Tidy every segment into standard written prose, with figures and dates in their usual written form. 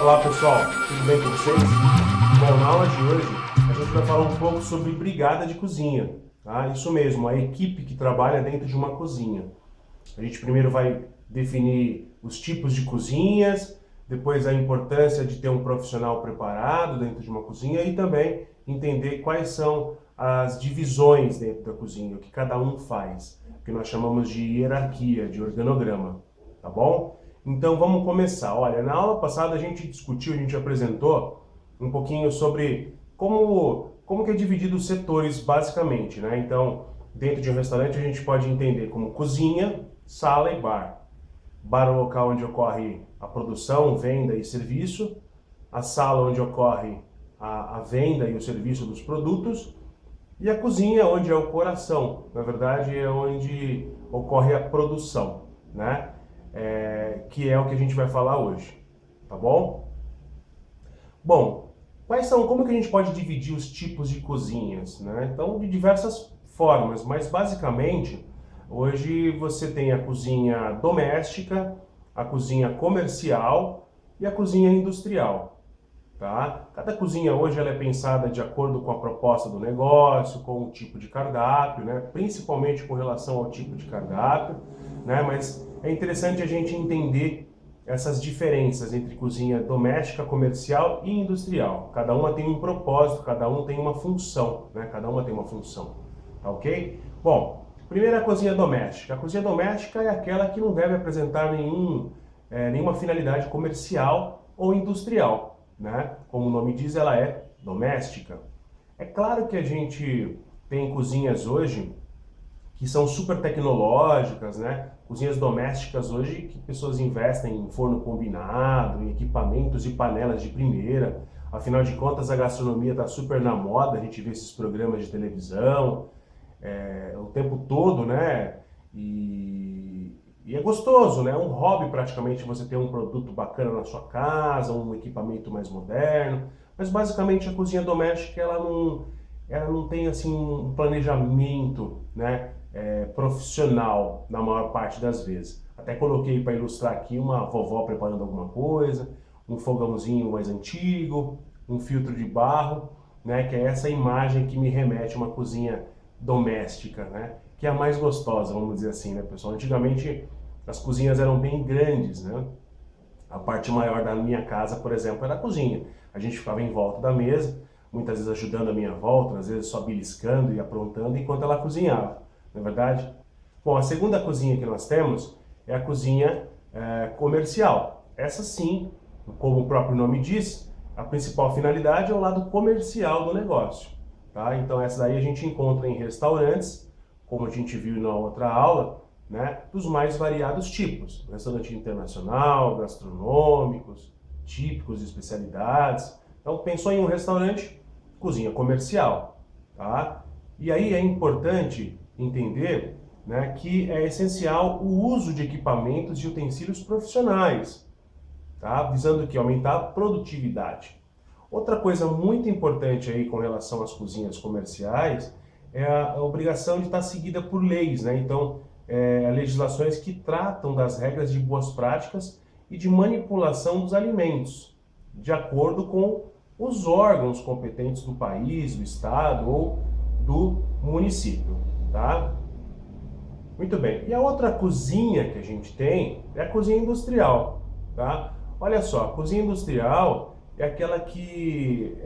Olá pessoal, tudo bem com vocês? Bom, na aula de hoje a gente vai falar um pouco sobre brigada de cozinha, tá? Isso mesmo, a equipe que trabalha dentro de uma cozinha. A gente primeiro vai definir os tipos de cozinhas, depois a importância de ter um profissional preparado dentro de uma cozinha e também entender quais são as divisões dentro da cozinha, o que cada um faz, o que nós chamamos de hierarquia, de organograma, tá bom? Então vamos começar. Olha, na aula passada a gente discutiu, a gente apresentou um pouquinho sobre como que é dividido os setores basicamente, né? Então, dentro de um restaurante a gente pode entender como cozinha, sala e bar. Bar é o local onde ocorre a produção, venda e serviço. A sala onde ocorre a venda e o serviço dos produtos. E a cozinha, onde é o coração, na verdade é onde ocorre a produção, né? Que é o que a gente vai falar hoje, tá bom? Bom, como que a gente pode dividir os tipos de cozinhas, né? Então, de diversas formas, mas basicamente, hoje você tem a cozinha doméstica, a cozinha comercial e a cozinha industrial. Tá? Cada cozinha hoje ela é pensada de acordo com a proposta do negócio, com o tipo de cardápio, né? Principalmente com relação ao tipo de cardápio, né? Mas é interessante a gente entender essas diferenças entre cozinha doméstica, comercial e industrial. Cada uma tem um propósito, cada uma tem uma função, né? Cada uma tem uma função, tá ok? Bom, primeiro a cozinha doméstica. A cozinha doméstica é aquela que não deve apresentar nenhuma finalidade comercial ou industrial. Né? Como o nome diz, ela é doméstica. É claro que a gente tem cozinhas hoje que são super tecnológicas, né? Cozinhas domésticas hoje que pessoas investem em forno combinado, em equipamentos e panelas de primeira. Afinal de contas, a gastronomia está super na moda, a gente vê esses programas de televisão o tempo todo, né? E é gostoso, né? É um hobby praticamente você ter um produto bacana na sua casa, um equipamento mais moderno. Mas basicamente a cozinha doméstica ela não tem assim um planejamento, né? Profissional na maior parte das vezes. Até coloquei para ilustrar aqui uma vovó preparando alguma coisa, um fogãozinho mais antigo, um filtro de barro, né? Que é essa imagem que me remete a uma cozinha doméstica, né? Que é a mais gostosa, vamos dizer assim, né, pessoal? Antigamente as cozinhas eram bem grandes, né? A parte maior da minha casa, por exemplo, era a cozinha. A gente ficava em volta da mesa, muitas vezes ajudando a minha avó, às vezes só beliscando e aprontando enquanto ela cozinhava, não é verdade? Bom, a segunda cozinha que nós temos é a cozinha comercial. Essa sim, como o próprio nome diz, a principal finalidade é o lado comercial do negócio. Tá? Então essa daí a gente encontra em restaurantes, como a gente viu na outra aula, né, dos mais variados tipos. Restaurante internacional, gastronômicos, típicos, especialidades. Então pensou em um restaurante, cozinha comercial. Tá? E aí é importante entender, né, que é essencial o uso de equipamentos e utensílios profissionais, tá? Visando que aumentar a produtividade. Outra coisa muito importante aí com relação às cozinhas comerciais é a obrigação de estar seguida por leis, né? Então, legislações que tratam das regras de boas práticas e de manipulação dos alimentos, de acordo com os órgãos competentes do país, do estado ou do município, tá? Muito bem. E a outra cozinha que a gente tem é a cozinha industrial, tá? Olha só, a cozinha industrial é aquela que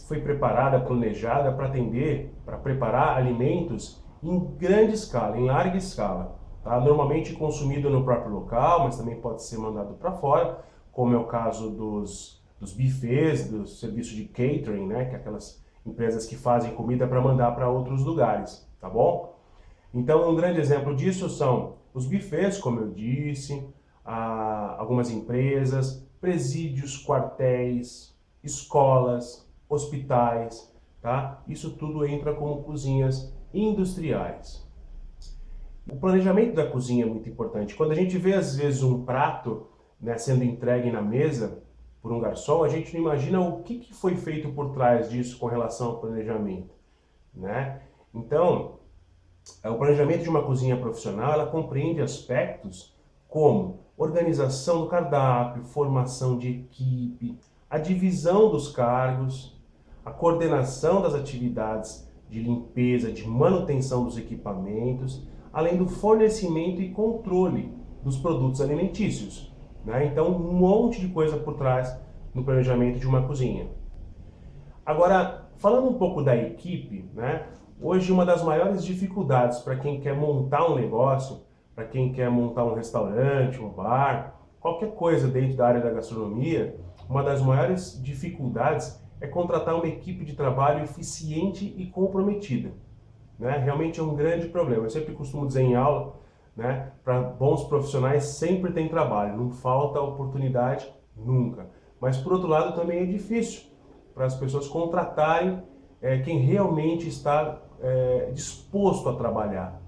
foi preparada, planejada para atender, para preparar alimentos em grande escala, em larga escala, tá? Normalmente consumido no próprio local, mas também pode ser mandado para fora, como é o caso dos buffets, do serviço de catering, né? Que é aquelas empresas que fazem comida para mandar para outros lugares, tá bom? Então, um grande exemplo disso são os buffets, como eu disse, algumas empresas, presídios, quartéis, escolas, hospitais, tá? Isso tudo entra como cozinhas industriais. O planejamento da cozinha é muito importante. Quando a gente vê, às vezes, um prato, né, sendo entregue na mesa por um garçom, a gente não imagina o que foi feito por trás disso com relação ao planejamento, né? Então, o planejamento de uma cozinha profissional, ela compreende aspectos como organização do cardápio, formação de equipe, a divisão dos cargos, a coordenação das atividades de limpeza, de manutenção dos equipamentos, além do fornecimento e controle dos produtos alimentícios, né? Então, um monte de coisa por trás no planejamento de uma cozinha. Agora, falando um pouco da equipe, né? Hoje uma das maiores dificuldades para quem quer montar um negócio, para quem quer montar um restaurante, um bar, qualquer coisa dentro da área da gastronomia, uma das maiores dificuldades é contratar uma equipe de trabalho eficiente e comprometida, né? Realmente é um grande problema. Eu sempre costumo dizer em aula, né? Para bons profissionais sempre tem trabalho, não falta oportunidade nunca. Mas por outro lado também é difícil para as pessoas contratarem quem realmente está disposto a trabalhar,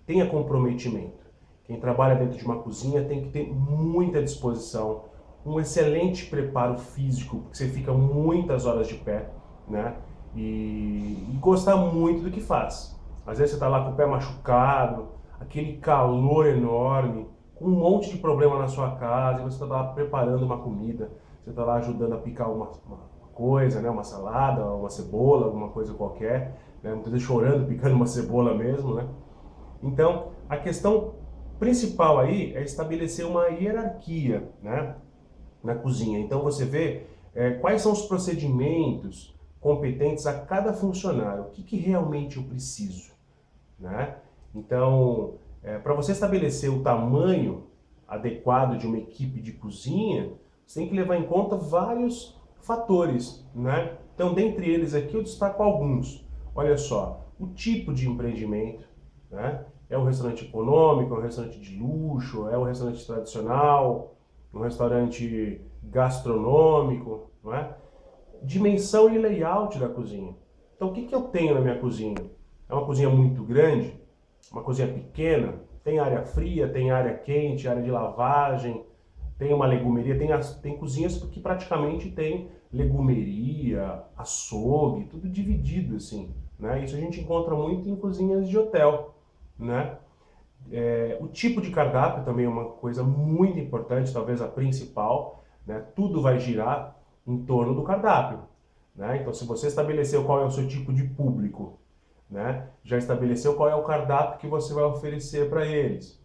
tenha comprometimento. Quem trabalha dentro de uma cozinha tem que ter muita disposição, um excelente preparo físico, porque você fica muitas horas de pé, né? E gostar muito do que faz. Às vezes você está lá com o pé machucado, aquele calor enorme, com um monte de problema na sua casa, e você está lá preparando uma comida, você está lá ajudando a picar uma coisa, né? Uma salada, uma cebola, alguma coisa qualquer, né? Muitas vezes chorando, picando uma cebola mesmo, né? Então, a questão principal aí é estabelecer uma hierarquia, né? Na cozinha. Então você vê quais são os procedimentos competentes a cada funcionário, o que realmente eu preciso, né? Então, para você estabelecer o tamanho adequado de uma equipe de cozinha, você tem que levar em conta vários fatores, né? Então, dentre eles aqui eu destaco alguns. Olha só, o tipo de empreendimento, né? É um restaurante econômico, é um restaurante de luxo, é um restaurante tradicional, um restaurante gastronômico, não é? Dimensão e layout da cozinha. Então, o que eu tenho na minha cozinha? É uma cozinha muito grande? Uma cozinha pequena? Tem área fria, tem área quente, área de lavagem, tem uma legumeria, tem cozinhas que praticamente tem legumeria, açougue, tudo dividido assim, né? Isso a gente encontra muito em cozinhas de hotel, né? O tipo de cardápio também é uma coisa muito importante, talvez a principal, né? Tudo vai girar em torno do cardápio, né? Então, se você estabeleceu qual é o seu tipo de público, né? Já estabeleceu qual é o cardápio que você vai oferecer para eles.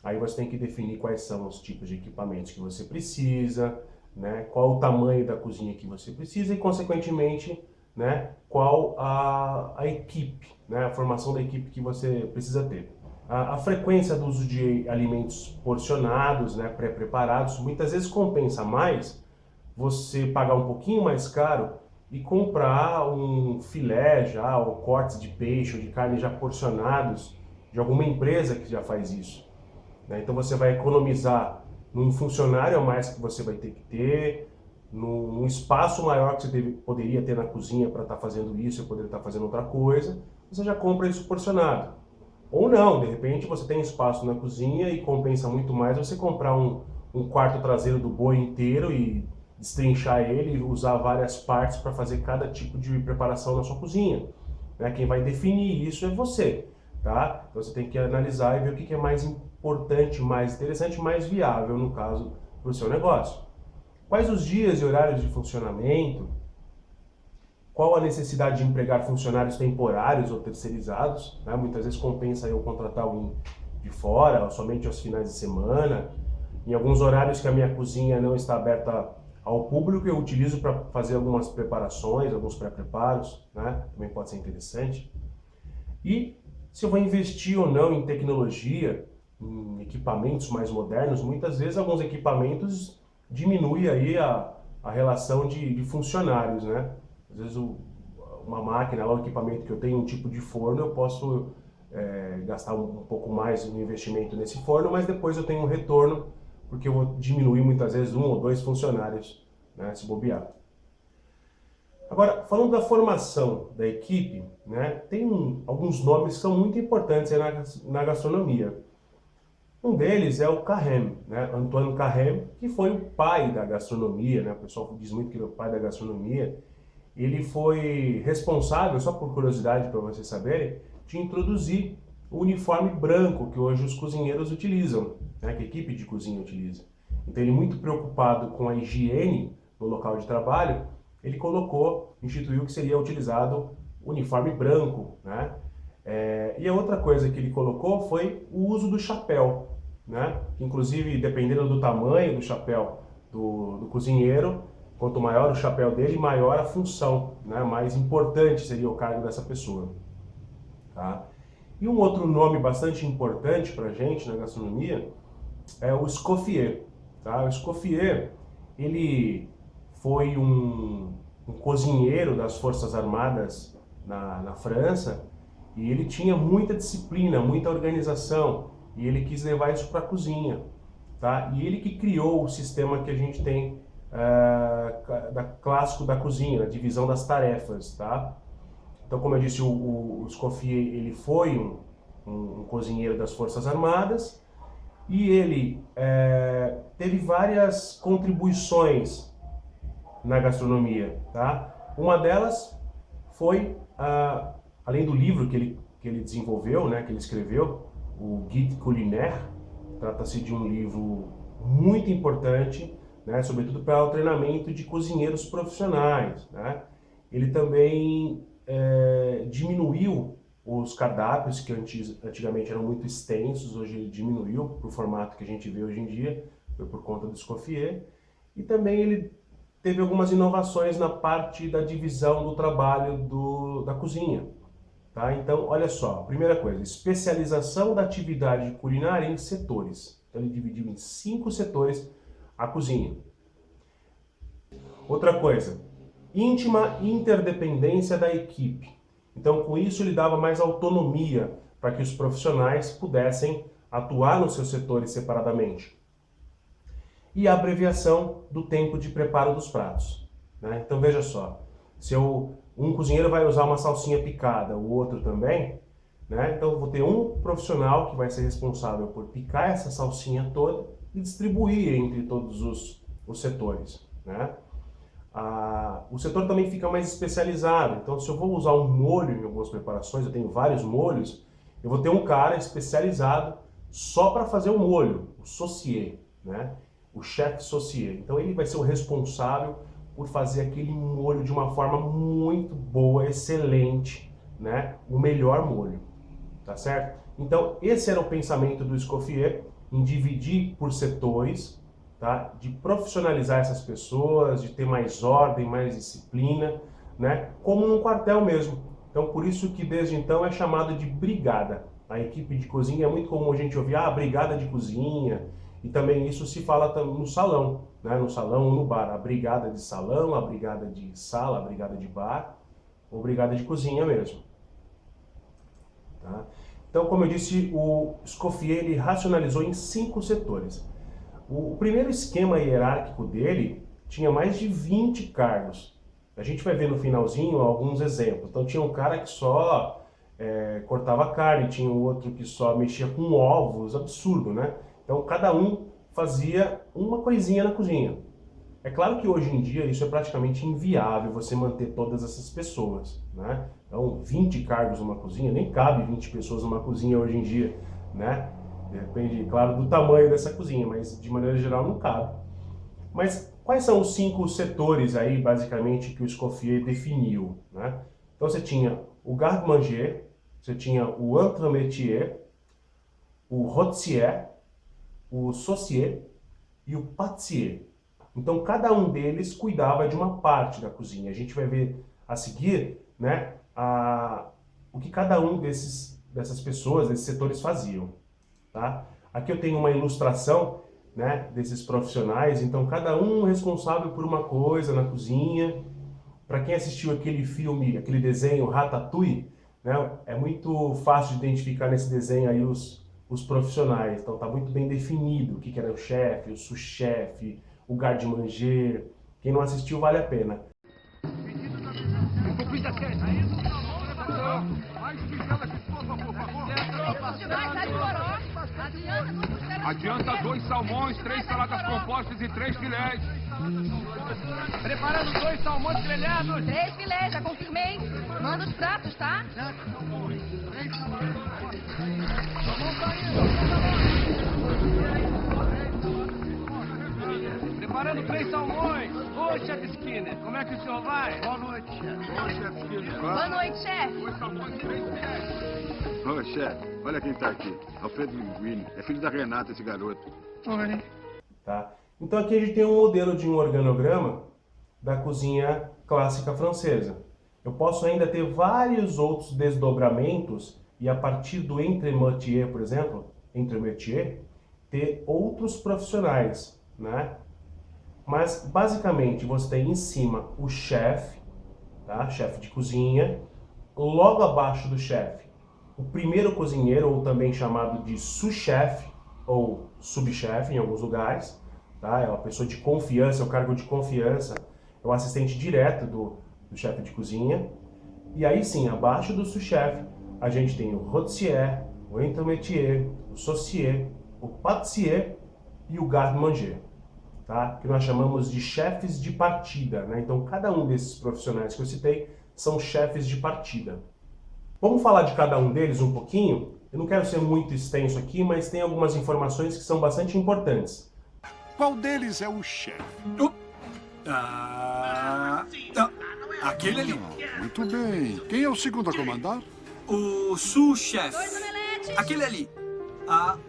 Aí você tem que definir quais são os tipos de equipamentos que você precisa, né? Qual o tamanho da cozinha que você precisa e, consequentemente, né? Qual a equipe, né? A formação da equipe que você precisa ter. A frequência do uso de alimentos porcionados, né? Pré-preparados, muitas vezes compensa mais você pagar um pouquinho mais caro e comprar um filé já, ou cortes de peixe ou de carne já porcionados de alguma empresa que já faz isso, né? Então você vai economizar num funcionário a mais que você vai ter que ter, num espaço maior que você poderia ter na cozinha para estar fazendo isso, e poderia estar fazendo outra coisa, você já compra isso porcionado. Ou não, de repente você tem espaço na cozinha e compensa muito mais você comprar um quarto traseiro do boi inteiro e destrinchar ele e usar várias partes para fazer cada tipo de preparação na sua cozinha, né? Quem vai definir isso é você, tá? Então você tem que analisar e ver o que é mais importante, mais interessante, mais viável, no caso, para o seu negócio. Quais os dias e horários de funcionamento? Qual a necessidade de empregar funcionários temporários ou terceirizados, né? Muitas vezes compensa eu contratar alguém de fora, somente aos finais de semana. Em alguns horários que a minha cozinha não está aberta ao público, eu utilizo para fazer algumas preparações, alguns pré-preparos, né? Também pode ser interessante. E se eu vou investir ou não em tecnologia, em equipamentos mais modernos, muitas vezes alguns equipamentos diminuem aí a relação de funcionários, né? Às vezes uma máquina, lá, um equipamento que eu tenho, um tipo de forno, eu posso gastar um pouco mais no investimento nesse forno, mas depois eu tenho um retorno, porque eu vou diminuir muitas vezes um ou dois funcionários, né, se bobear. Agora, falando da formação da equipe, né, tem alguns nomes que são muito importantes aí na gastronomia. Um deles é o Carême, né, Antoine Carême, que foi o pai da gastronomia, né, o pessoal diz muito que ele é o pai da gastronomia. Ele foi responsável, só por curiosidade para vocês saberem, de introduzir o uniforme branco que hoje os cozinheiros utilizam, né, que a equipe de cozinha utiliza. Então ele muito preocupado com a higiene no local de trabalho, ele instituiu que seria utilizado o uniforme branco, né? E a outra coisa que ele colocou foi o uso do chapéu, né? Inclusive, dependendo do tamanho do chapéu do cozinheiro, quanto maior o chapéu dele, maior a função, né? Mais importante seria o cargo dessa pessoa. Tá? E um outro nome bastante importante para a gente na gastronomia é o escoffier. Tá? O escoffier, ele foi um cozinheiro das Forças Armadas na França, e ele tinha muita disciplina, muita organização, e ele quis levar isso para a cozinha. Tá? E ele que criou o sistema que a gente tem clássico da cozinha, a divisão das tarefas. Tá? Então, como eu disse, o Escoffier, ele foi um cozinheiro das Forças Armadas, e ele teve várias contribuições na gastronomia. Tá? Uma delas foi, além do livro que ele desenvolveu, né, que ele escreveu, o Guide Culinaire. Trata-se de um livro muito importante, né, sobretudo para o treinamento de cozinheiros profissionais. Né? Ele também diminuiu os cardápios, que antigamente eram muito extensos, hoje ele diminuiu para o formato que a gente vê hoje em dia, foi por conta do Escoffier. E também ele teve algumas inovações na parte da divisão do trabalho da cozinha. Tá? Então, olha só, primeira coisa, especialização da atividade culinária em setores. Então, ele dividiu em 5 setores a cozinha. Outra coisa, íntima interdependência da equipe. Então, com isso, ele dava mais autonomia para que os profissionais pudessem atuar nos seus setores separadamente. E a abreviação do tempo de preparo dos pratos. Né? Então, veja só, se um cozinheiro vai usar uma salsinha picada, o outro também, né? Então eu vou ter um profissional que vai ser responsável por picar essa salsinha toda e distribuir entre todos os setores. Né? O setor também fica mais especializado, então se eu vou usar um molho em algumas preparações, eu tenho vários molhos, eu vou ter um cara especializado só para fazer o molho, o saucier, né? O chef saucier. Então ele vai ser o responsável por fazer aquele molho de uma forma muito boa, excelente, né? O melhor molho, tá certo? Então esse era o pensamento do Escoffier, em dividir por setores, tá? De profissionalizar essas pessoas, de ter mais ordem, mais disciplina, né? Como num quartel mesmo. Então por isso que desde então é chamado de brigada. A equipe de cozinha é muito comum a gente ouvir, brigada de cozinha, e também isso se fala no salão, né? No salão ou no bar, a brigada de salão, a brigada de sala, a brigada de bar, ou brigada de cozinha mesmo. Tá? Então, como eu disse, o Escoffier ele racionalizou em 5 setores. O primeiro esquema hierárquico dele tinha mais de 20 cargos. A gente vai ver no finalzinho alguns exemplos. Então tinha um cara que só cortava carne, tinha um outro que só mexia com ovos, absurdo, né? Então cada um fazia uma coisinha na cozinha. É claro que hoje em dia isso é praticamente inviável você manter todas essas pessoas, né? Então 20 cargos numa cozinha, nem cabe 20 pessoas numa cozinha hoje em dia, né? Depende, claro, do tamanho dessa cozinha, mas de maneira geral não cabe. Mas quais são os 5 setores aí, basicamente, que o Escoffier definiu, né? Então você tinha o garde-manger, você tinha o entremetier, o rôtissier, o saucier e o pâtissier. Então cada um deles cuidava de uma parte da cozinha. A gente vai ver a seguir, né, o que cada um dessas pessoas, desses setores faziam. Tá? Aqui eu tenho uma ilustração, né, desses profissionais, então cada um responsável por uma coisa na cozinha. Para quem assistiu aquele filme, aquele desenho Ratatouille, né, é muito fácil de identificar nesse desenho aí os profissionais. Então tá muito bem definido o que era o chefe, o sous-chefe, o garde-manger. Quem não assistiu vale a pena. Adianta 2 salmões, 3 saladas compostas e 3 filés. Preparando 2 salmões grelhados. 3 filés, já confirmei. Manda os pratos, tá? salmões. Ô, chefe Skinner, como é que o senhor vai? Boa noite, chefe. Ô, chefe Skinner. Boa noite, chefe. 2 salmões, 3 chefe. Ô, chefe, olha quem tá aqui. Alfredo Linguini. É filho da Renata, esse garoto. Oi. Tá? Então aqui a gente tem um modelo de um organograma da cozinha clássica francesa. Eu posso ainda ter vários outros desdobramentos e a partir do entremetier, por exemplo, entremetier, ter outros profissionais, né? Mas basicamente você tem em cima o chefe, tá? Chefe de cozinha, logo abaixo do chefe, o primeiro cozinheiro, ou também chamado de sous-chefe ou subchefe em alguns lugares, tá? É uma pessoa de confiança, é o cargo de confiança, é o assistente direto do chefe de cozinha. E aí sim, abaixo do sous-chefe, a gente tem o rôtissier, o entremetier, o saucier, o pâtissier e o garde-manger, tá? Que nós chamamos de chefes de partida, né? Então cada um desses profissionais que eu citei são chefes de partida. Vamos falar de cada um deles um pouquinho? Eu não quero ser muito extenso aqui, mas tem algumas informações que são bastante importantes. Qual deles é o chefe? Aquele ali. Muito bem. Quem é o segundo a comandar? O sous-chefe. Dois omeletes. Aquele ali.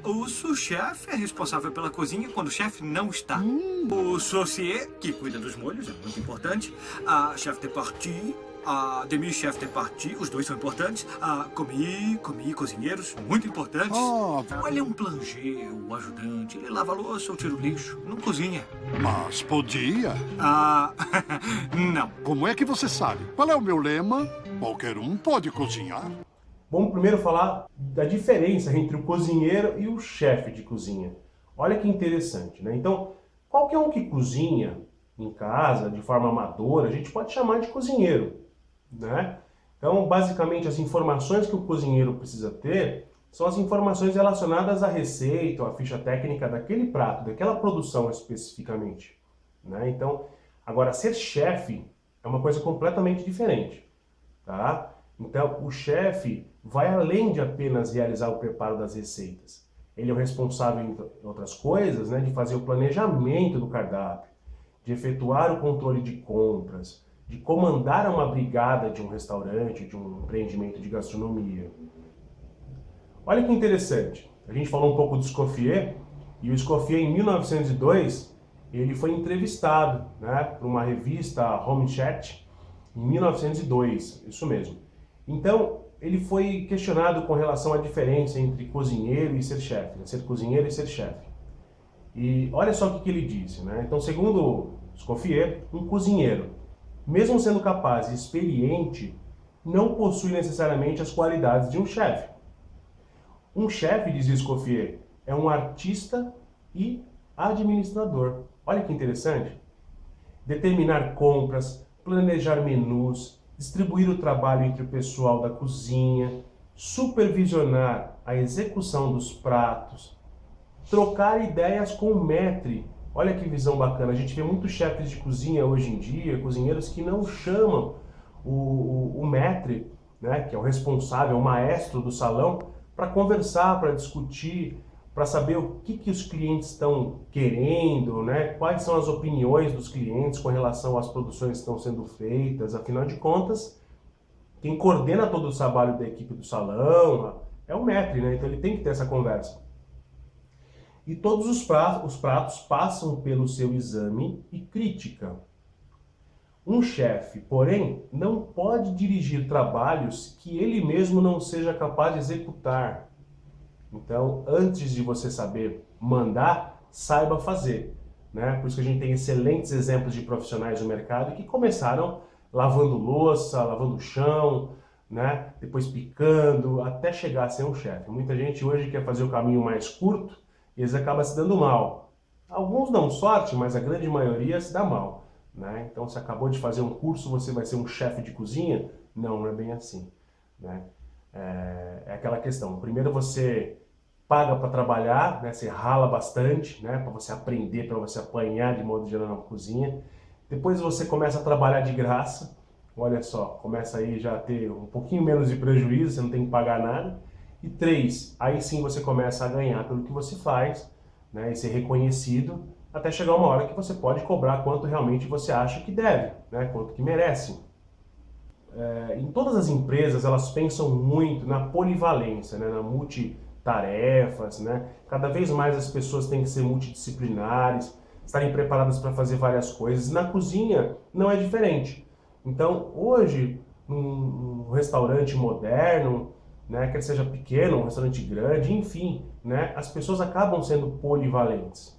O sous-chefe é responsável pela cozinha quando o chefe não está. O saucier, que cuida dos molhos, é muito importante. A chef de partie, a demi-chef de partie, os dois são importantes. A commis, cozinheiros, muito importantes. Ele é um planger, o ajudante. Ele lava a louça ou tira o lixo. Não cozinha. Mas podia. Não. Como é que você sabe? Qual é o meu lema? Qualquer um pode cozinhar. Vamos primeiro falar da diferença entre o cozinheiro e o chefe de cozinha. Olha que interessante, né? Então, qualquer um que cozinha em casa, de forma amadora, a gente pode chamar de cozinheiro, né? Então, basicamente, as informações que o cozinheiro precisa ter são as informações relacionadas à receita, à ficha técnica daquele prato, daquela produção especificamente, né? Então, agora, ser chefe é uma coisa completamente diferente, tá? Então, o chefe vai além de apenas realizar o preparo das receitas. Ele é o responsável, entre outras coisas, né, de fazer o planejamento do cardápio, de efetuar o controle de compras, de comandar uma brigada de um restaurante, de um empreendimento de gastronomia. Olha que interessante. A gente falou um pouco do Escoffier, e o Escoffier, em 1902, ele foi entrevistado, né, por uma revista Home Chat, em 1902, isso mesmo. Então, ele foi questionado com relação à diferença entre cozinheiro e ser chefe, né? Ser cozinheiro e ser chefe. E olha só o que ele disse, né? Então, segundo Escoffier, um cozinheiro, mesmo sendo capaz e experiente, não possui necessariamente as qualidades de um chefe. Um chefe, diz Escoffier, é um artista e administrador. Olha que interessante. Determinar compras, planejar menus, distribuir o trabalho entre o pessoal da cozinha, supervisionar a execução dos pratos, trocar ideias com o maître. Olha que visão bacana, a gente vê muitos chefes de cozinha hoje em dia, cozinheiros que não chamam o maître, né, que é o responsável, o maestro do salão, para conversar, para discutir, para saber o que os clientes estão querendo, né? Quais são as opiniões dos clientes com relação às produções que estão sendo feitas. Afinal de contas, quem coordena todo o trabalho da equipe do salão é o maître, né? Então ele tem que ter essa conversa. E todos os pratos passam pelo seu exame e crítica. Um chefe, porém, não pode dirigir trabalhos que ele mesmo não seja capaz de executar. Então, antes de você saber mandar, saiba fazer, né? Por isso que a gente tem excelentes exemplos de profissionais no mercado que começaram lavando louça, lavando o chão, né? Depois picando, até chegar a ser um chefe. Muita gente hoje quer fazer o caminho mais curto e eles acabam se dando mal. Alguns dão sorte, mas a grande maioria se dá mal, né? Então, se acabou de fazer um curso, você vai ser um chefe de cozinha? Não, não é bem assim, né? É aquela questão. Primeiro você paga para trabalhar, né? Você rala bastante, né? Para você aprender, para você apanhar de modo geral na cozinha. Depois você começa a trabalhar de graça. Olha só, começa aí já a ter um pouquinho menos de prejuízo, você não tem que pagar nada. E 3, aí sim você começa a ganhar pelo que você faz, né? E ser reconhecido até chegar uma hora que você pode cobrar quanto realmente você acha que deve, né? Quanto que merece. Em todas as empresas, elas pensam muito na polivalência, né? Na multitarefas, né? Cada vez mais as pessoas têm que ser multidisciplinares, estarem preparadas para fazer várias coisas. Na cozinha não é diferente. Então, hoje, num restaurante moderno, né, quer seja pequeno, um restaurante grande, enfim, né, as pessoas acabam sendo polivalentes,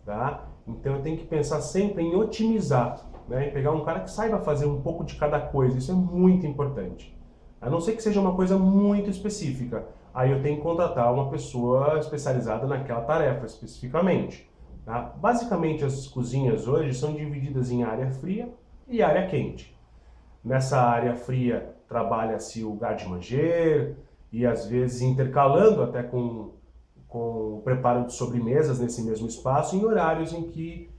tá? Então eu tenho que pensar sempre em otimizar, né, em pegar um cara que saiba fazer um pouco de cada coisa. Isso é muito importante. A não ser que seja uma coisa muito específica, aí eu tenho que contratar uma pessoa especializada naquela tarefa especificamente, tá? Basicamente as cozinhas hoje são divididas em área fria e área quente. Nessa área fria trabalha-se o garde-manger e às vezes intercalando até com o preparo de sobremesas nesse mesmo espaço em horários em que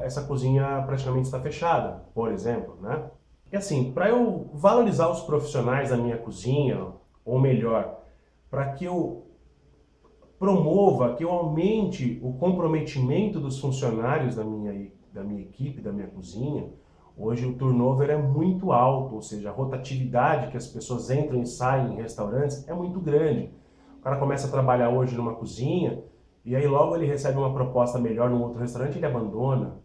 essa cozinha praticamente está fechada, por exemplo, né? E assim, para eu valorizar os profissionais da minha cozinha, ou melhor, para que eu promova, que eu aumente o comprometimento dos funcionários da minha equipe, da minha cozinha, hoje o turnover é muito alto, ou seja, a rotatividade que as pessoas entram e saem em restaurantes é muito grande. O cara começa a trabalhar hoje numa cozinha e aí logo ele recebe uma proposta melhor num outro restaurante e ele abandona.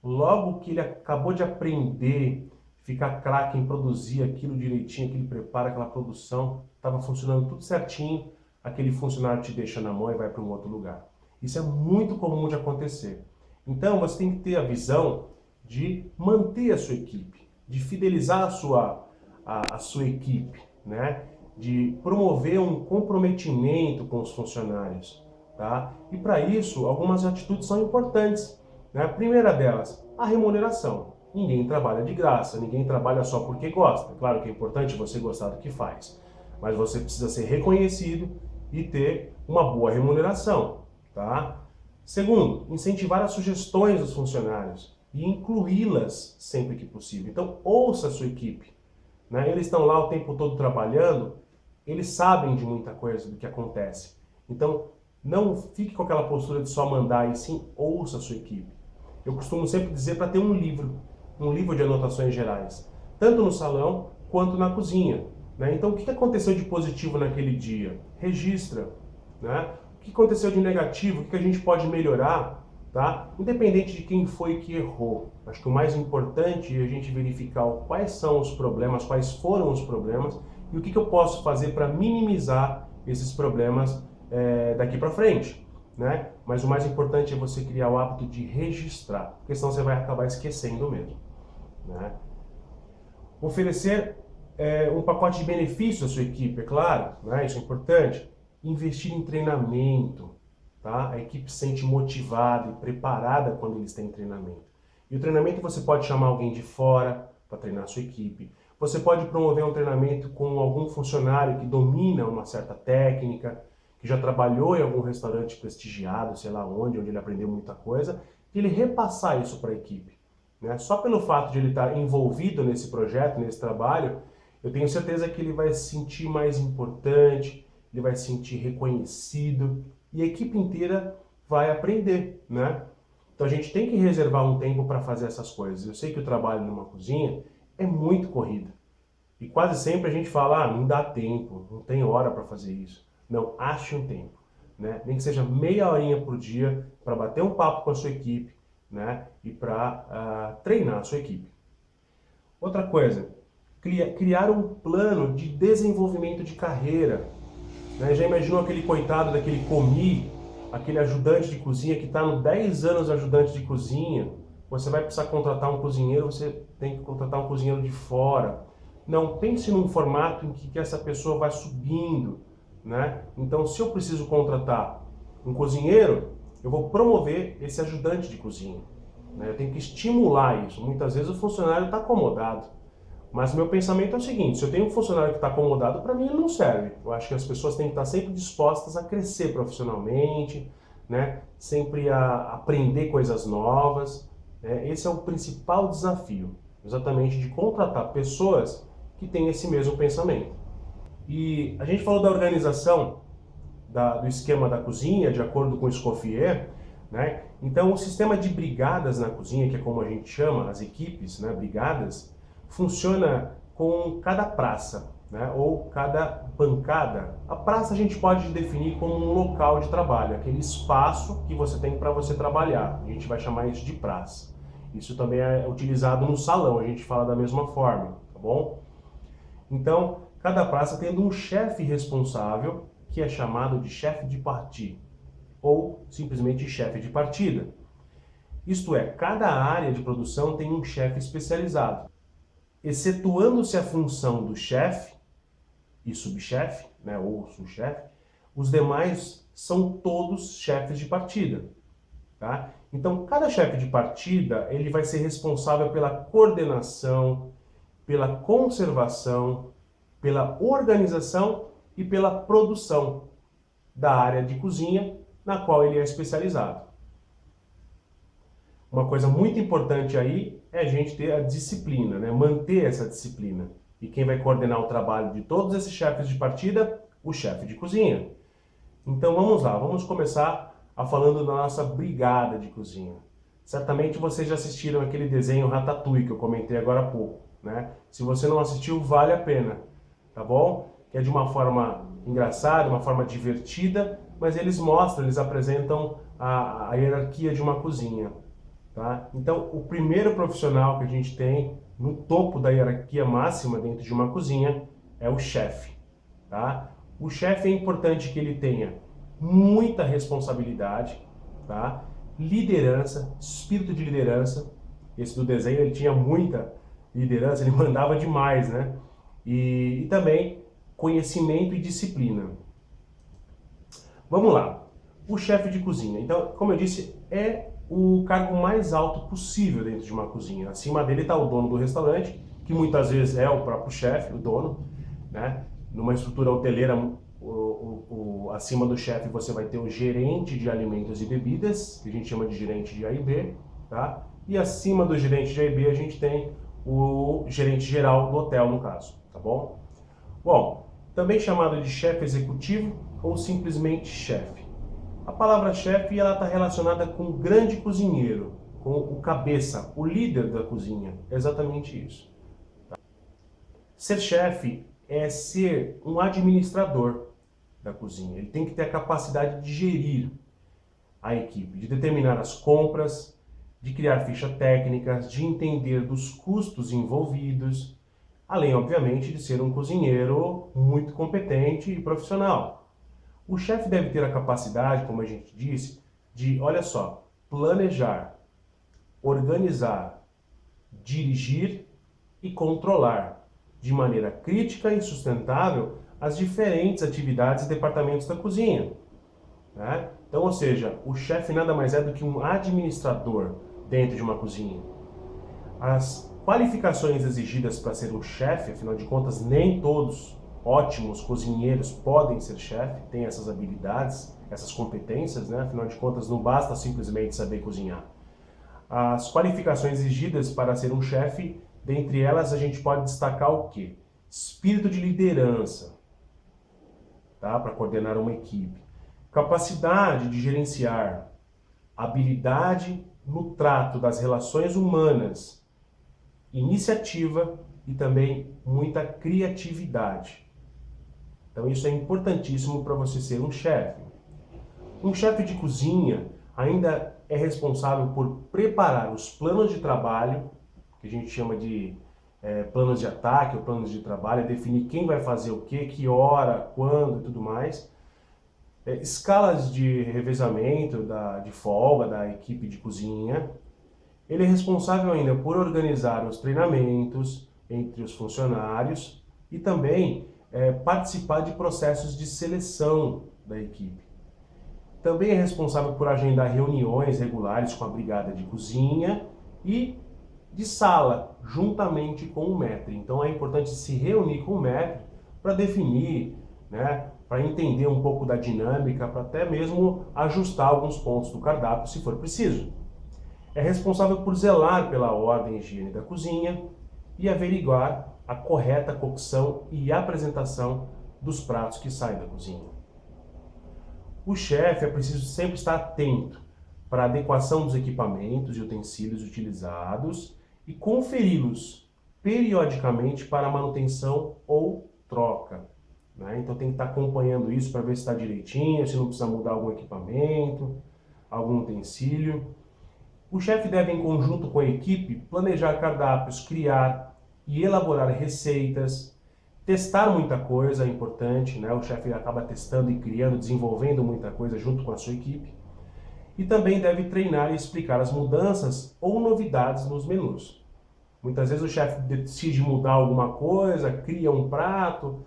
Logo que ele acabou de aprender, ficar craque em produzir aquilo direitinho, que ele prepara aquela produção, estava funcionando tudo certinho, aquele funcionário te deixa na mão e vai para um outro lugar. Isso é muito comum de acontecer. Então você tem que ter a visão de manter a sua equipe, de fidelizar a sua equipe, né? De promover um comprometimento com os funcionários, tá? E para isso, algumas atitudes são importantes, né? A primeira delas, a remuneração. Ninguém trabalha de graça, ninguém trabalha só porque gosta. Claro que é importante você gostar do que faz, mas você precisa ser reconhecido e ter uma boa remuneração, tá? Segundo, incentivar as sugestões dos funcionários e incluí-las sempre que possível. Então, ouça a sua equipe, né? Eles estão lá o tempo todo trabalhando, eles sabem de muita coisa do que acontece. Então, não fique com aquela postura de só mandar, e sim ouça a sua equipe. Eu costumo sempre dizer para ter um livro de anotações gerais, tanto no salão quanto na cozinha, né? Então, o que aconteceu de positivo naquele dia? Registra, né? O que aconteceu de negativo? O que a gente pode melhorar? Tá? Independente de quem foi que errou. Acho que o mais importante é a gente verificar quais são os problemas, quais foram os problemas e o que eu posso fazer para minimizar esses problemas daqui para frente, né? Mas o mais importante é você criar o hábito de registrar, porque senão você vai acabar esquecendo mesmo, né? Oferecer um pacote de benefícios à sua equipe, é claro, né? Isso é importante. Investir em treinamento. Tá? A equipe se sente motivada e preparada quando eles têm treinamento. E o treinamento você pode chamar alguém de fora para treinar a sua equipe. Você pode promover um treinamento com algum funcionário que domina uma certa técnica, que já trabalhou em algum restaurante prestigiado, sei lá onde ele aprendeu muita coisa, e ele repassar isso para a equipe, né? Só pelo fato de ele estar envolvido nesse projeto, nesse trabalho, eu tenho certeza que ele vai se sentir mais importante, ele vai se sentir reconhecido, e a equipe inteira vai aprender, né? Então a gente tem que reservar um tempo para fazer essas coisas. Eu sei que o trabalho numa cozinha é muito corrido. E quase sempre a gente fala, não dá tempo, não tem hora para fazer isso. Não, ache um tempo, né? Nem que seja meia horinha por dia para bater um papo com a sua equipe, né? E para treinar a sua equipe. Outra coisa, criar um plano de desenvolvimento de carreira. Já imaginou aquele coitado daquele comi, aquele ajudante de cozinha que está no 10 anos ajudante de cozinha? Você vai precisar contratar um cozinheiro, você tem que contratar um cozinheiro de fora. Não, pense num formato em que essa pessoa vai subindo, né? Então, se eu preciso contratar um cozinheiro, eu vou promover esse ajudante de cozinha, né? Eu tenho que estimular isso. Muitas vezes o funcionário está acomodado. Mas meu pensamento é o seguinte, se eu tenho um funcionário que está acomodado, para mim ele não serve. Eu acho que as pessoas têm que estar sempre dispostas a crescer profissionalmente, né? Sempre a aprender coisas novas. Né? Esse é o principal desafio, exatamente de contratar pessoas que têm esse mesmo pensamento. E a gente falou da organização do esquema da cozinha, de acordo com o Escoffier, né? Então, o sistema de brigadas na cozinha, que é como a gente chama as equipes, né, brigadas, funciona com cada praça, né, ou cada bancada. A praça a gente pode definir como um local de trabalho, aquele espaço que você tem para você trabalhar. A gente vai chamar isso de praça. Isso também é utilizado no salão, a gente fala da mesma forma, tá bom? Então, cada praça tendo um chefe responsável, que é chamado de chefe de partie, ou simplesmente chefe de partida. Isto é, cada área de produção tem um chefe especializado. Excetuando-se a função do chefe e subchefe, né, ou subchefe, os demais são todos chefes de partida. Tá? Então, cada chefe de partida ele vai ser responsável pela coordenação, pela conservação, pela organização e pela produção da área de cozinha na qual ele é especializado. Uma coisa muito importante aí é a gente ter a disciplina, né? Manter essa disciplina. E quem vai coordenar o trabalho de todos esses chefes de partida? O chefe de cozinha. Então vamos lá, vamos começar falando da nossa brigada de cozinha. Certamente vocês já assistiram aquele desenho Ratatouille que eu comentei agora há pouco, né? Se você não assistiu, vale a pena, tá bom? Que é de uma forma engraçada, uma forma divertida, mas eles apresentam a hierarquia de uma cozinha. Tá? Então, o primeiro profissional que a gente tem no topo da hierarquia máxima dentro de uma cozinha é o chefe. Tá? O chefe é importante que ele tenha muita responsabilidade, tá? Liderança, espírito de liderança. Esse do desenho ele tinha muita liderança, ele mandava demais, né? E também conhecimento e disciplina. Vamos lá. O chefe de cozinha. Então, como eu disse, é o cargo mais alto possível dentro de uma cozinha. Acima dele está o dono do restaurante, que muitas vezes é o próprio chefe, o dono, né? Numa estrutura hoteleira, acima do chefe você vai ter o gerente de alimentos e bebidas, que a gente chama de gerente de A e B, tá? E acima do gerente de A e B a gente tem o gerente geral do hotel, no caso, tá bom? Bom, também chamado de chefe executivo ou simplesmente chefe. A palavra chefe ela está relacionada com o grande cozinheiro, com o cabeça, o líder da cozinha. É exatamente isso. Tá? Ser chefe é ser um administrador da cozinha. Ele tem que ter a capacidade de gerir a equipe, de determinar as compras, de criar fichas técnicas, de entender dos custos envolvidos, além, obviamente, de ser um cozinheiro muito competente e profissional. O chefe deve ter a capacidade, como a gente disse, de, olha só, planejar, organizar, dirigir e controlar de maneira crítica e sustentável as diferentes atividades e departamentos da cozinha. Né? Então, ou seja, o chefe nada mais é do que um administrador dentro de uma cozinha. As qualificações exigidas para ser um chefe, afinal de contas, nem todos ótimos cozinheiros podem ser chefe, têm essas habilidades, essas competências, né? Afinal de contas, não basta simplesmente saber cozinhar. As qualificações exigidas para ser um chefe, dentre elas a gente pode destacar o quê? Espírito de liderança, tá? Para coordenar uma equipe. Capacidade de gerenciar, habilidade no trato das relações humanas, iniciativa e também muita criatividade. Então isso é importantíssimo para você ser um chefe. Um chefe de cozinha ainda é responsável por preparar os planos de trabalho, que a gente chama de planos de ataque ou planos de trabalho, definir quem vai fazer o quê, que hora, quando e tudo mais. Escalas de revezamento, de folga da equipe de cozinha. Ele é responsável ainda por organizar os treinamentos entre os funcionários e também participar de processos de seleção da equipe. Também é responsável por agendar reuniões regulares com a brigada de cozinha e de sala, juntamente com o maître. Então é importante se reunir com o maître para definir, né, para entender um pouco da dinâmica, para até mesmo ajustar alguns pontos do cardápio se for preciso. É responsável por zelar pela ordem e higiene da cozinha e averiguar a correta cocção e apresentação dos pratos que saem da cozinha. O chefe é preciso sempre estar atento para a adequação dos equipamentos e utensílios utilizados e conferi-los periodicamente para manutenção ou troca. Né? Então tem que estar acompanhando isso para ver se está direitinho, se não precisa mudar algum equipamento, algum utensílio. O chefe deve, em conjunto com a equipe, planejar cardápios, criar e elaborar receitas, testar muita coisa, é importante, né? O chefe acaba testando e criando, desenvolvendo muita coisa junto com a sua equipe. E também deve treinar e explicar as mudanças ou novidades nos menus. Muitas vezes o chefe decide mudar alguma coisa, cria um prato,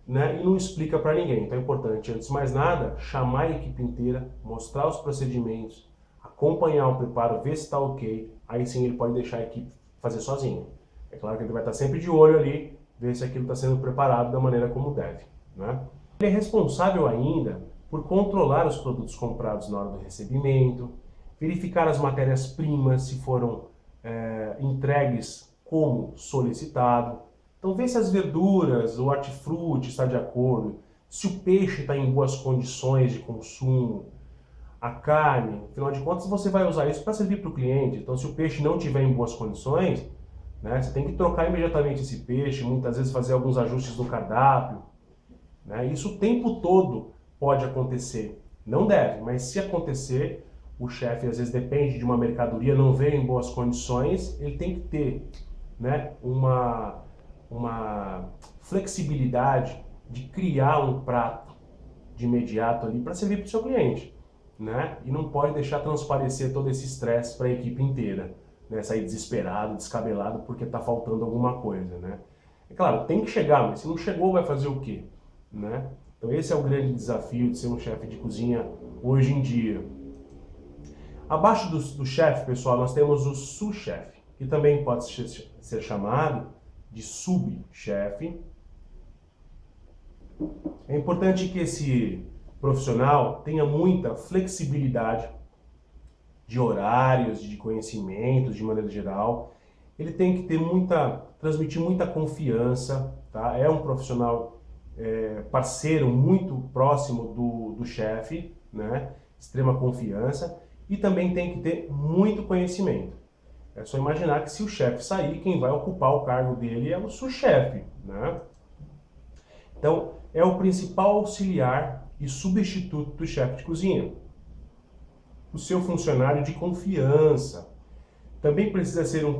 né, e não explica para ninguém. Então é importante, antes de mais nada, chamar a equipe inteira, mostrar os procedimentos, acompanhar o preparo, ver se está ok. Aí sim ele pode deixar a equipe fazer sozinho. É claro que ele vai estar sempre de olho ali, ver se aquilo está sendo preparado da maneira como deve. Né? Ele é responsável ainda por controlar os produtos comprados na hora do recebimento, verificar as matérias-primas se foram entregues como solicitado. Então vê se as verduras, o hortifruti está de acordo, se o peixe está em boas condições de consumo, a carne, afinal de contas você vai usar isso para servir para o cliente. Então se o peixe não estiver em boas condições, né, você tem que trocar imediatamente esse peixe, muitas vezes fazer alguns ajustes no cardápio. Né? Isso o tempo todo pode acontecer. Não deve, mas se acontecer, o chefe às vezes depende de uma mercadoria, não veio em boas condições, ele tem que ter, né, uma flexibilidade de criar um prato de imediato ali para servir para o seu cliente. Né? E não pode deixar transparecer todo esse estresse para a equipe inteira. Né? Sair desesperado, descabelado porque está faltando alguma coisa. Né? É claro, tem que chegar, mas se não chegou vai fazer o quê? Né? Então esse é o grande desafio de ser um chefe de cozinha hoje em dia. Abaixo do chefe, pessoal, nós temos o sous-chefe, que também pode ser chamado de subchefe. É importante que esse profissional tenha muita flexibilidade de horários, de conhecimentos, de maneira geral. Ele tem que ter transmitir muita confiança, tá? É um profissional parceiro muito próximo do chefe, né? Extrema confiança. E também tem que ter muito conhecimento. É só imaginar que se o chefe sair, quem vai ocupar o cargo dele é o sous-chefe, né? Então, é o principal auxiliar e substituto do chefe de cozinha. O seu funcionário de confiança. Também precisa ser um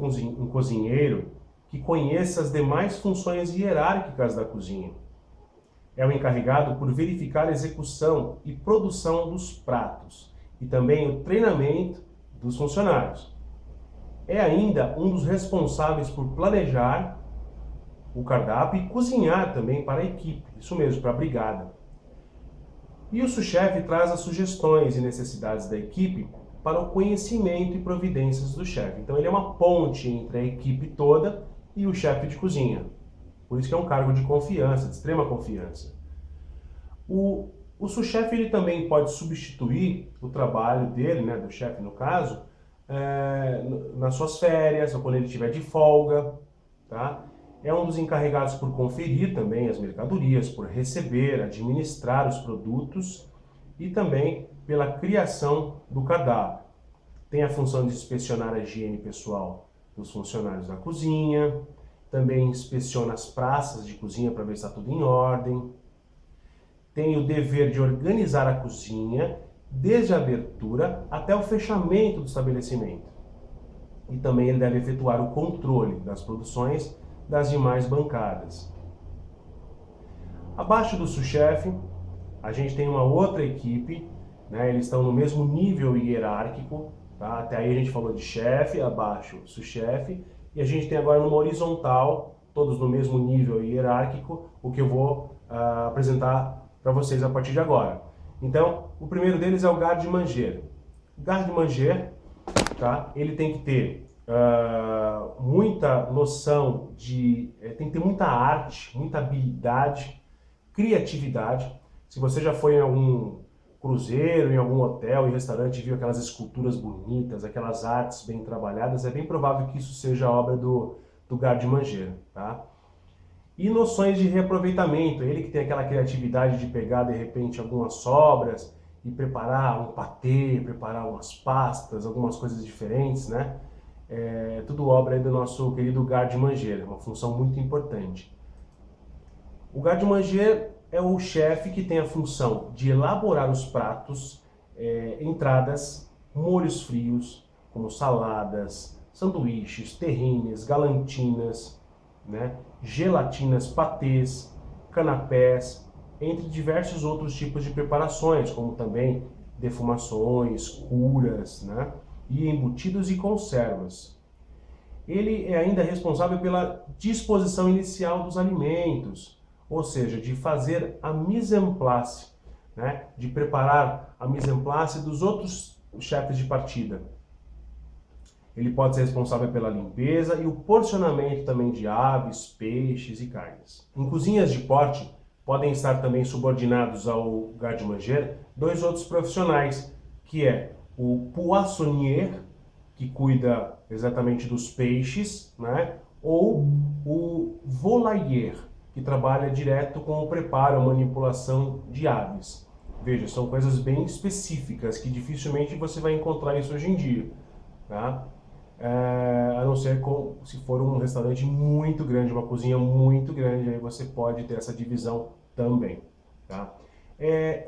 cozinheiro que conheça as demais funções hierárquicas da cozinha. É o encarregado por verificar a execução e produção dos pratos e também o treinamento dos funcionários. É ainda um dos responsáveis por planejar o cardápio e cozinhar também para a equipe, isso mesmo, para a brigada. E o sous-chefe traz as sugestões e necessidades da equipe para o conhecimento e providências do chefe. Então ele é uma ponte entre a equipe toda e o chefe de cozinha. Por isso que é um cargo de confiança, de extrema confiança. O sous-chefe ele também pode substituir o trabalho dele, né, do chefe no caso, nas suas férias ou quando ele estiver de folga. Tá? É um dos encarregados por conferir também as mercadorias, por receber, administrar os produtos e também pela criação do cardápio. Tem a função de inspecionar a higiene pessoal dos funcionários da cozinha, também inspeciona as praças de cozinha para ver se está tudo em ordem. Tem o dever de organizar a cozinha desde a abertura até o fechamento do estabelecimento. E também ele deve efetuar o controle das produções das demais bancadas. Abaixo do sous-chefe, a gente tem uma outra equipe, né? Eles estão no mesmo nível hierárquico, tá? Até aí a gente falou de chefe, abaixo sous-chefe, e a gente tem agora numa horizontal, todos no mesmo nível hierárquico, o que eu vou apresentar para vocês a partir de agora. Então, o primeiro deles é o garde-manger. O garde-manger, tá? Ele tem que ter muita noção tem que ter muita arte, muita habilidade, criatividade. Se você já foi em algum cruzeiro, em algum hotel e restaurante e viu aquelas esculturas bonitas, aquelas artes bem trabalhadas, é bem provável que isso seja obra do garde-manger, tá? E noções de reaproveitamento, ele que tem aquela criatividade de pegar de repente algumas sobras e preparar um patê, preparar umas pastas, algumas coisas diferentes, né? É tudo obra aí do nosso querido garde-manger, uma função muito importante. O garde-manger é o chefe que tem a função de elaborar os pratos, entradas, molhos frios, como saladas, sanduíches, terrines, galantinas, né, gelatinas, patês, canapés, entre diversos outros tipos de preparações, como também defumações, curas, né, e embutidos e conservas. Ele é ainda responsável pela disposição inicial dos alimentos, ou seja, de fazer a mise en place, né, de preparar a mise en place dos outros chefes de partida. Ele pode ser responsável pela limpeza e o porcionamento também de aves, peixes e carnes. Em cozinhas de porte, podem estar também subordinados ao garde-manger dois outros profissionais, que é o poissonnier, que cuida exatamente dos peixes, né? Ou o volailler, que trabalha direto com o preparo, a manipulação de aves. Veja, são coisas bem específicas que dificilmente você vai encontrar isso hoje em dia, tá? A não ser se for um restaurante muito grande, uma cozinha muito grande, aí você pode ter essa divisão também, tá?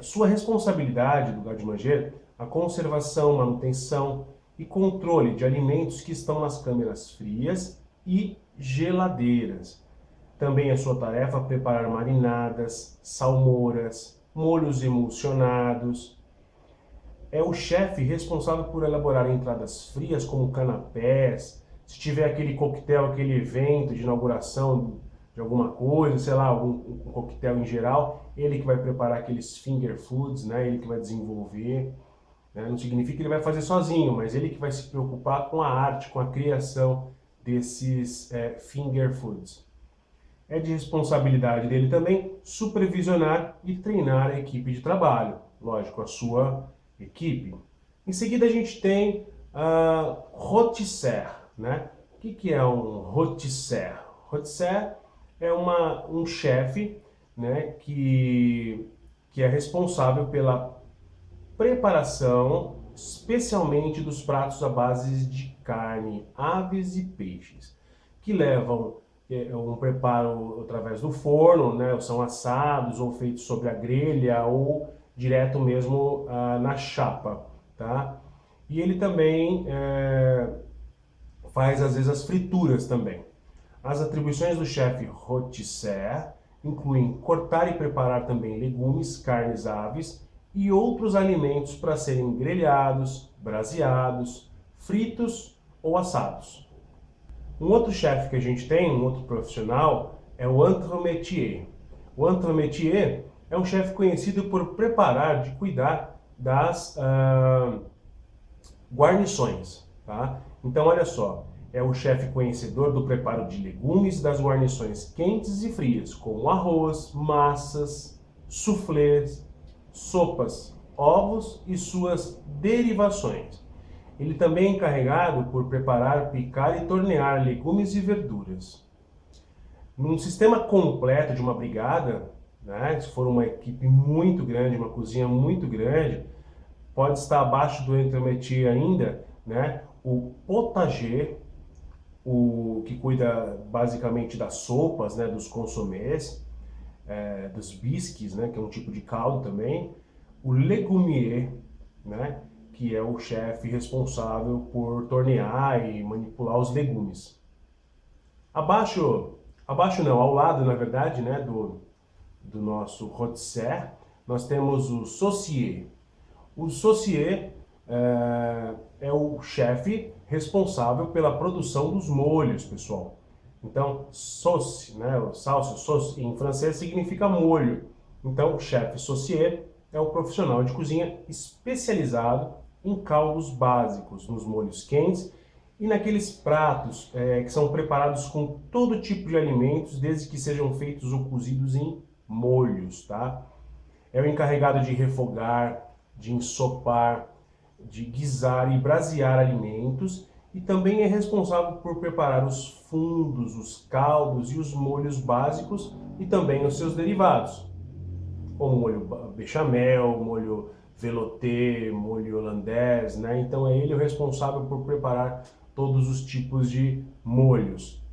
Sua responsabilidade do garde-manger, a conservação, manutenção e controle de alimentos que estão nas câmeras frias e geladeiras. Também é sua tarefa preparar marinadas, salmouras, molhos emulsionados. É o chefe responsável por elaborar entradas frias como canapés, se tiver aquele coquetel, aquele evento de inauguração de alguma coisa, sei lá, um coquetel em geral, ele que vai preparar aqueles finger foods, né? Ele que vai desenvolver. Né? Não significa que ele vai fazer sozinho, mas ele que vai se preocupar com a arte, com a criação desses finger foods. É de responsabilidade dele também supervisionar e treinar a equipe de trabalho, lógico, a sua equipe. Em seguida a gente tem rôtisseur, né? O que é um rôtisseur? Rôtisseur é um chefe, né, que é responsável pela preparação, especialmente dos pratos à base de carne, aves e peixes, que levam um preparo através do forno, né, são assados ou feitos sobre a grelha ou direto mesmo na chapa, tá? E ele também faz às vezes as frituras também. As atribuições do chefe rôtisseur incluem cortar e preparar também legumes, carnes, aves e outros alimentos para serem grelhados, braseados, fritos ou assados. Um outro chefe que a gente tem, um outro profissional, é o entremetier. O entremetier é um chefe conhecido por preparar, de cuidar das guarnições, tá? Então, olha só, é o chefe conhecedor do preparo de legumes, das guarnições quentes e frias, como arroz, massas, soufflés, sopas, ovos e suas derivações. Ele também é encarregado por preparar, picar e tornear legumes e verduras. Num sistema completo de uma brigada, né, se for uma equipe muito grande, uma cozinha muito grande, pode estar abaixo do entremetier ainda, né, o potager, o que cuida basicamente das sopas, né, dos consomés, dos bisques, né, que é um tipo de caldo também, o legumier, né, que é o chefe responsável por tornear e manipular os legumes. Abaixo não, ao lado, na verdade, né, do nosso rôtisseur, nós temos o saucier. O saucier é o chefe responsável pela produção dos molhos, pessoal. Então, sauce, né, o sauce em francês significa molho. Então, o chefe saucier é o profissional de cozinha especializado em caldos básicos, nos molhos quentes e naqueles pratos que são preparados com todo tipo de alimentos, desde que sejam feitos ou cozidos em molhos, tá? É o encarregado de refogar, de ensopar, de guisar e brasear alimentos e também é responsável por preparar os fundos, os caldos e os molhos básicos e também os seus derivados, como molho bechamel, molho velouté, molho holandês, né? Então é ele o responsável por preparar todos os tipos de molhos.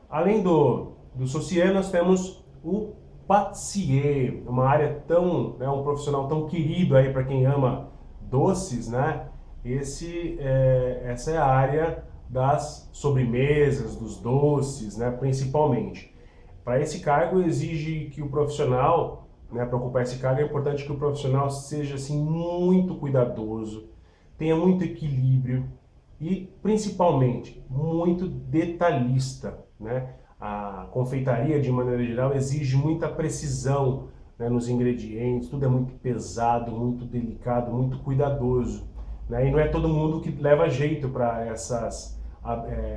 Além do saucier, nós temos o pâtissier, uma área tão, né, um profissional tão querido aí para quem ama doces, né? Essa é a área das sobremesas, dos doces, né, principalmente. Para esse cargo exige que o profissional, né, para ocupar esse cargo é importante que o profissional seja assim muito cuidadoso, tenha muito equilíbrio e principalmente muito detalhista, né? A confeitaria de maneira geral exige muita precisão, né, nos ingredientes, tudo é muito pesado, muito delicado, muito cuidadoso, né? E não é todo mundo que leva jeito para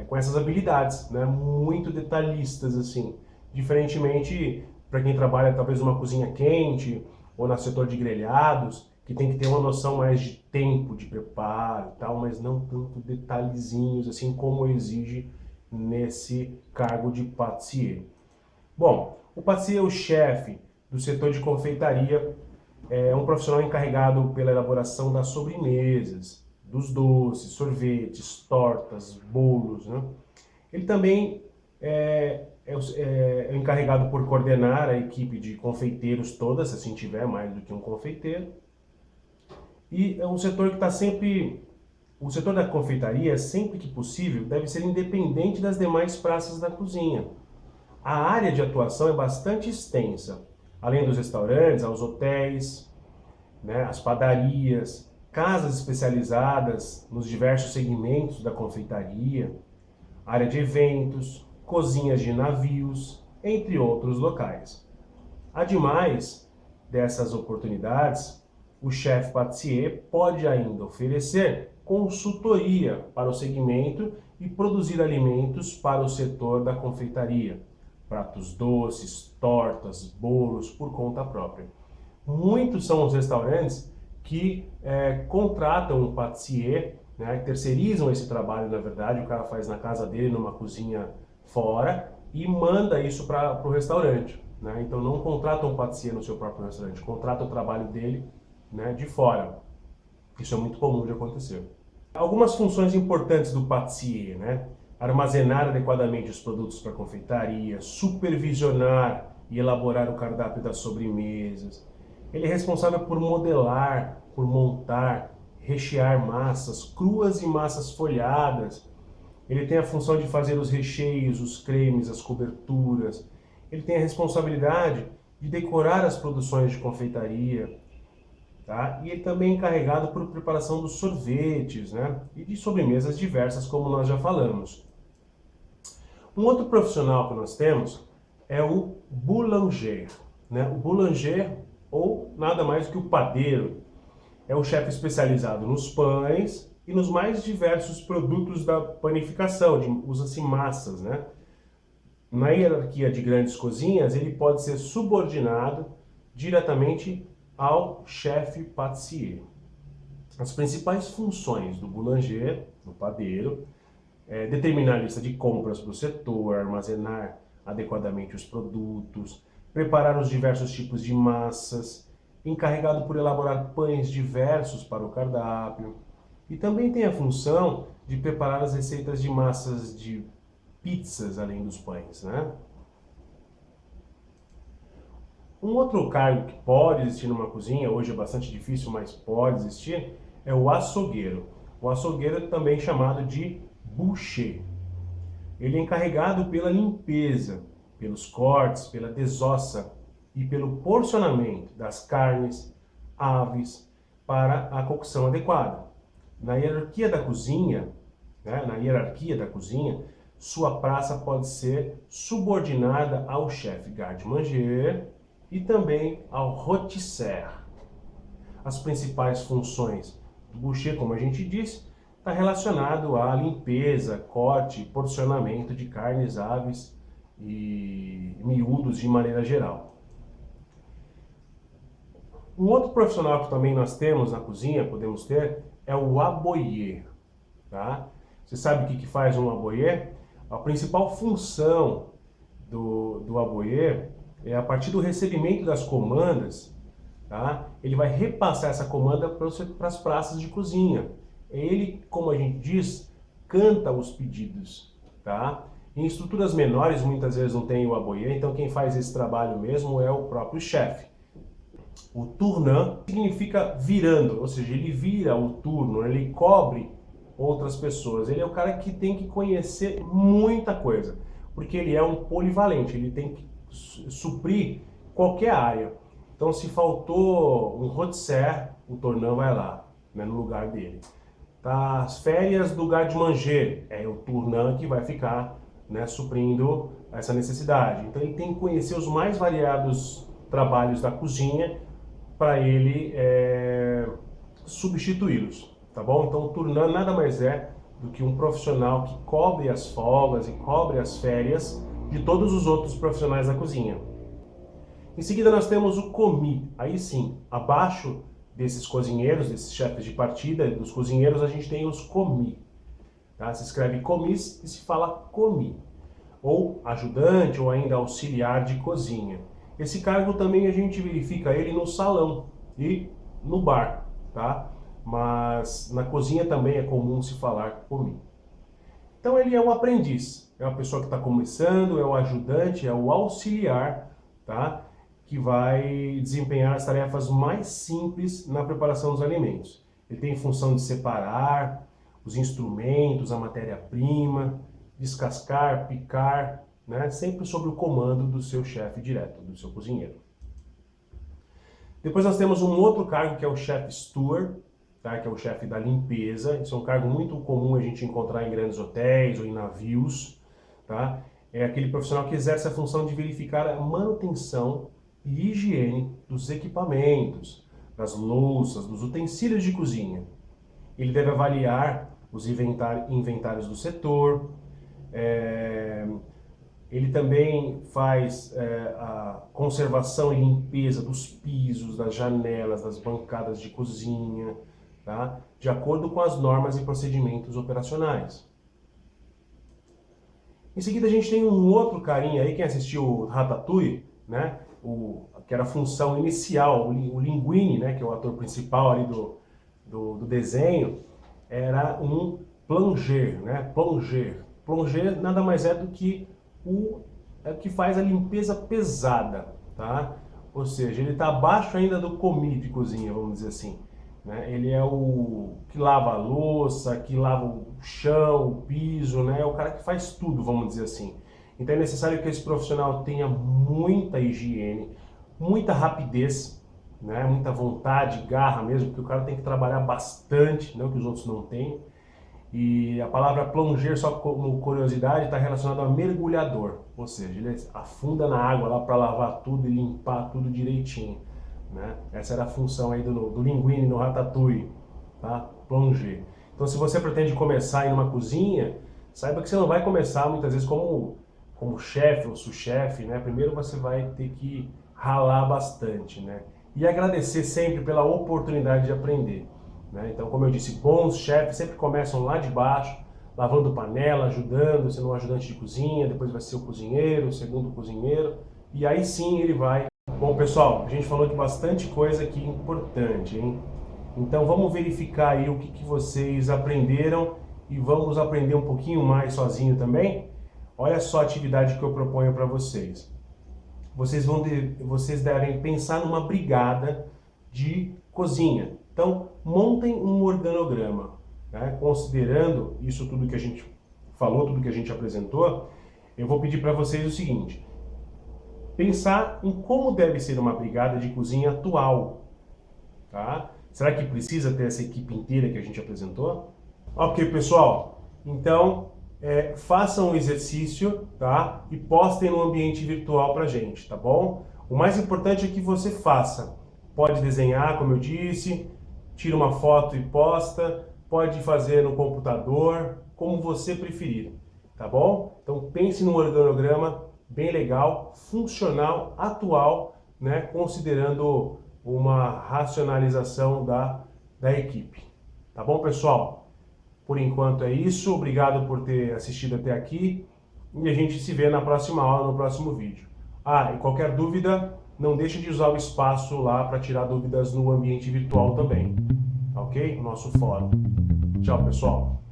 com essas habilidades, né, muito detalhistas assim, diferentemente para quem trabalha talvez numa cozinha quente ou no setor de grelhados, que tem que ter uma noção mais de tempo de preparo e tal, mas não tanto detalhezinhos assim como exige nesse cargo de pâtissier. Bom, o pâtissier é o chefe do setor de confeitaria, é um profissional encarregado pela elaboração das sobremesas, dos doces, sorvetes, tortas, bolos, né? Ele também é encarregado por coordenar a equipe de confeiteiros toda, se assim tiver mais do que um confeiteiro. E é um setor que está sempre... O setor da confeitaria, sempre que possível, deve ser independente das demais praças da cozinha. A área de atuação é bastante extensa, além dos restaurantes, aos hotéis, né, as padarias, casas especializadas nos diversos segmentos da confeitaria, área de eventos, cozinhas de navios, entre outros locais. Ademais dessas oportunidades, o chefe pâtissier pode ainda oferecer consultoria para o segmento e produzir alimentos para o setor da confeitaria, pratos doces, tortas, bolos por conta própria. Muitos são os restaurantes que contratam um pâtissier, né, terceirizam esse trabalho, na verdade, o cara faz na casa dele, numa cozinha fora, e manda isso para o restaurante, né? Então não contrata um pâtissier no seu próprio restaurante, contrata o trabalho dele, né, de fora. Isso é muito comum de acontecer. Algumas funções importantes do pâtissier, né? Armazenar adequadamente os produtos para confeitaria, supervisionar e elaborar o cardápio das sobremesas. Ele é responsável por modelar, por montar, rechear massas cruas e massas folhadas. Ele tem a função de fazer os recheios, os cremes, as coberturas. Ele tem a responsabilidade de decorar as produções de confeitaria. Tá? E ele também é encarregado por preparação dos sorvetes, né? E de sobremesas diversas, como nós já falamos. Um outro profissional que nós temos é o boulanger, né? O boulanger, ou nada mais do que o padeiro, é o chefe especializado nos pães e nos mais diversos produtos da panificação, usa-se massas, né? Na hierarquia de grandes cozinhas, ele pode ser subordinado diretamente ao chefe pâtissier. As principais funções do boulanger, do padeiro, é determinar a lista de compras para o setor, armazenar adequadamente os produtos, preparar os diversos tipos de massas, encarregado por elaborar pães diversos para o cardápio, e também tem a função de preparar as receitas de massas de pizzas além dos pães, né? Um outro cargo que pode existir numa cozinha, hoje é bastante difícil, mas pode existir, é o açougueiro. O açougueiro é também chamado de boucher. Ele é encarregado pela limpeza, pelos cortes, pela desossa e pelo porcionamento das carnes, aves, para a cocção adequada. Na hierarquia da cozinha, sua praça pode ser subordinada ao chefe garde-manger e também ao rôtisseur. As principais funções do boucher, como a gente disse, está relacionado à limpeza, corte, porcionamento de carnes, aves e miúdos de maneira geral. Um outro profissional que também nós temos na cozinha, podemos ter, é o aboyer. Tá? Você sabe o que faz um aboyer? A principal função do aboyer é, a partir do recebimento das comandas, tá? Ele vai repassar essa comanda para as praças de cozinha. Ele, como a gente diz, canta os pedidos, tá? Em estruturas menores, muitas vezes não tem o aboyer, então quem faz esse trabalho mesmo é o próprio chefe. O tournant significa virando, ou seja, ele vira o turno, ele cobre outras pessoas. Ele é o cara que tem que conhecer muita coisa, porque ele é um polivalente, ele tem que suprir qualquer área. Então, se faltou um rôtisserie, o tournant vai lá, né, no lugar dele. Tá, as férias do garde-manger, é o tournant que vai ficar, né, suprindo essa necessidade. Então, ele tem que conhecer os mais variados trabalhos da cozinha para ele substituí-los, tá bom? Então, o tournant nada mais é do que um profissional que cobre as folgas e cobre as férias de todos os outros profissionais da cozinha. Em seguida, nós temos o commis. Aí sim, abaixo desses cozinheiros, desses chefes de partida, dos cozinheiros, a gente tem os commis. Tá? Se escreve commis e se fala commis. Ou ajudante, ou ainda auxiliar de cozinha. Esse cargo também a gente verifica ele no salão e no bar, tá? Mas na cozinha também é comum se falar commis. Então ele é um aprendiz, é uma pessoa que está começando, é o ajudante, é o auxiliar, tá? Que vai desempenhar as tarefas mais simples na preparação dos alimentos. Ele tem função de separar os instrumentos, a matéria-prima, descascar, picar, né? Sempre sob o comando do seu chefe direto, do seu cozinheiro. Depois nós temos um outro cargo que é o chefe steward, tá? Que é o chefe da limpeza. Isso é um cargo muito comum a gente encontrar em grandes hotéis ou em navios, tá? É aquele profissional que exerce a função de verificar a manutenção e higiene dos equipamentos, das louças, dos utensílios de cozinha. Ele deve avaliar os inventários do setor. Ele também faz a conservação e limpeza dos pisos, das janelas, das bancadas de cozinha, tá? De acordo com as normas e procedimentos operacionais. Em seguida a gente tem um outro carinha aí, quem assistiu o Ratatouille, né? Que era a função inicial, o Linguini, né? Que é o ator principal ali do desenho, era um plonger, né? Plonger. Plonger nada mais é do que o que faz a limpeza pesada, tá? Ou seja, ele está abaixo ainda do commis de cozinha, vamos dizer assim, né? Ele é o que lava a louça, que lava o chão, o piso, né? É o cara que faz tudo, vamos dizer assim. Então é necessário que esse profissional tenha muita higiene, muita rapidez, né? Muita vontade, garra mesmo, porque o cara tem que trabalhar bastante, não que os outros não tenham. E a palavra plonger, só como curiosidade, está relacionado a mergulhador, ou seja, ele afunda na água lá para lavar tudo e limpar tudo direitinho, né? Essa era a função aí do Linguini no Ratatouille, tá? Plonger. Então, se você pretende começar em uma cozinha, saiba que você não vai começar muitas vezes como chefe ou sous-chefe, né? Primeiro você vai ter que ralar bastante, né? E agradecer sempre pela oportunidade de aprender. Então, como eu disse, bons chefes sempre começam lá de baixo, lavando panela, ajudando, sendo um ajudante de cozinha, depois vai ser o cozinheiro, o segundo cozinheiro, e aí sim ele vai. Bom, pessoal, a gente falou de bastante coisa aqui importante, hein? Então vamos verificar aí o que vocês aprenderam e vamos aprender um pouquinho mais sozinho também? Olha só a atividade que eu proponho para vocês. Vocês devem pensar numa brigada de cozinha. Então, montem um organograma, né? Considerando isso tudo que a gente falou, tudo que a gente apresentou, eu vou pedir para vocês o seguinte: pensar em como deve ser uma brigada de cozinha atual, tá? Será que precisa ter essa equipe inteira que a gente apresentou? Ok, pessoal, então façam o exercício, tá? E postem no ambiente virtual pra gente, tá bom? O mais importante é que você faça. Pode desenhar, como eu disse, tira uma foto e posta, pode fazer no computador, como você preferir, tá bom? Então pense num organograma bem legal, funcional, atual, né? Considerando uma racionalização da equipe. Tá bom, pessoal? Por enquanto é isso, obrigado por ter assistido até aqui e a gente se vê na próxima aula, no próximo vídeo. E qualquer dúvida, não deixe de usar o espaço lá para tirar dúvidas no ambiente virtual também, ok? O nosso fórum. Tchau, pessoal.